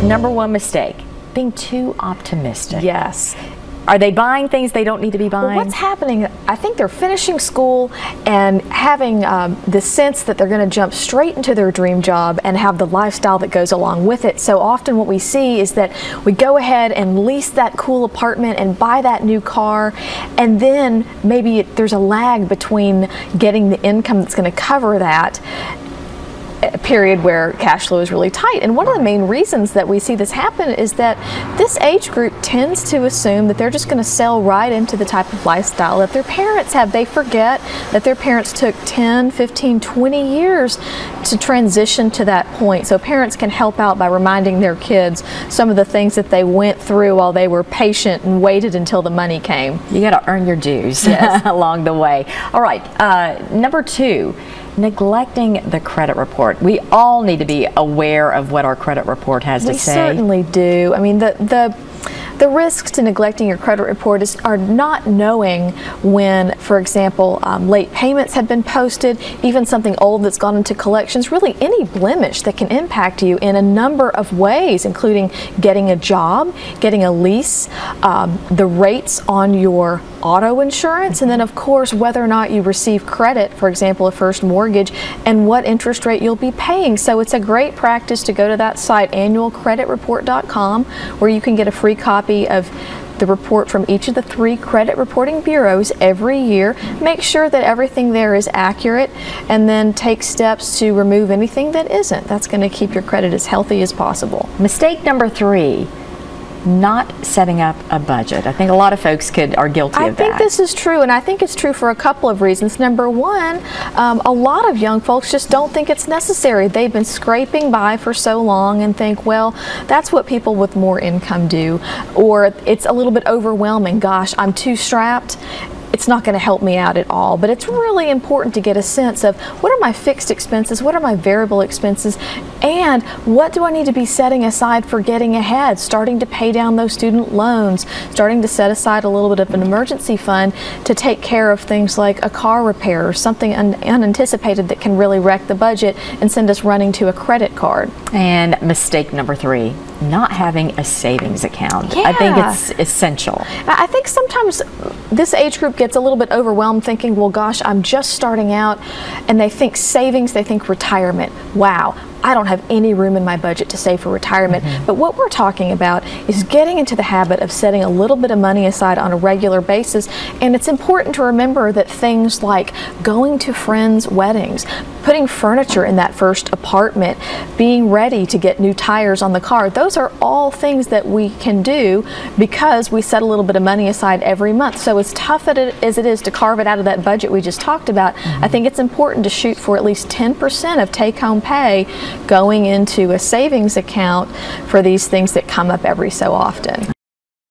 Number one mistake, being too optimistic. Yes. Are they buying things they don't need to be buying? Well, what's happening, I think they're finishing school and having the sense that they're going to jump straight into their dream job and have the lifestyle that goes along with it. So often what we see is that we go ahead and lease that cool apartment and buy that new car, and then maybe there's a lag between getting the income that's going to cover that period where cash flow is really tight. And one of the main reasons that we see this happen is that this age group tends to assume that they're just going to sell right into the type of lifestyle that their parents have. They forget that their parents took 10, 15, 20 years to transition to that point. So parents can help out by reminding their kids some of the things that they went through while they were patient and waited until the money came. You got to earn your dues along the way. All right, number two, neglecting the credit report. We all need to be aware of what our credit report has to say. We certainly do. I mean, the risks to neglecting your credit report are not knowing when, for example, late payments have been posted, even something old that's gone into collections, really any blemish that can impact you in a number of ways, including getting a job, getting a lease, the rates on your auto insurance, and then of course whether or not you receive credit, for example a first mortgage, and what interest rate you'll be paying. So it's a great practice to go to that site, annualcreditreport.com, where you can get a free copy of the report from each of the 3 credit reporting bureaus every year. Make sure that everything there is accurate, and then take steps to remove anything that isn't. That's going to keep your credit as healthy as possible. Mistake number 3, not setting up a budget. I think a lot of folks are guilty of that. I think this is true, and I think it's true for a couple of reasons. Number one, a lot of young folks just don't think it's necessary. They've been scraping by for so long and think, well, that's what people with more income do, or it's a little bit overwhelming. Gosh, I'm too strapped. It's not going to help me out at all. But it's really important to get a sense of what are my fixed expenses, what are my variable expenses, and what do I need to be setting aside for getting ahead, starting to pay down those student loans, starting to set aside a little bit of an emergency fund to take care of things like a car repair or something unanticipated that can really wreck the budget and send us running to a credit card. And mistake number 3, not having a savings account. Yeah. I think it's essential. I think sometimes this age group gets a little bit overwhelmed thinking, well gosh, I'm just starting out, and they think savings, they think retirement. Wow, I don't have any room in my budget to save for retirement. But what we're talking about is getting into the habit of setting a little bit of money aside on a regular basis. And it's important to remember that things like going to friends' weddings, putting furniture in that first apartment, being ready to get new tires on the car, those are all things that we can do because we set a little bit of money aside every month. So as tough as it is to carve it out of that budget we just talked about, I think it's important to shoot for at least 10% of take-home pay going into a savings account for these things that come up every so often.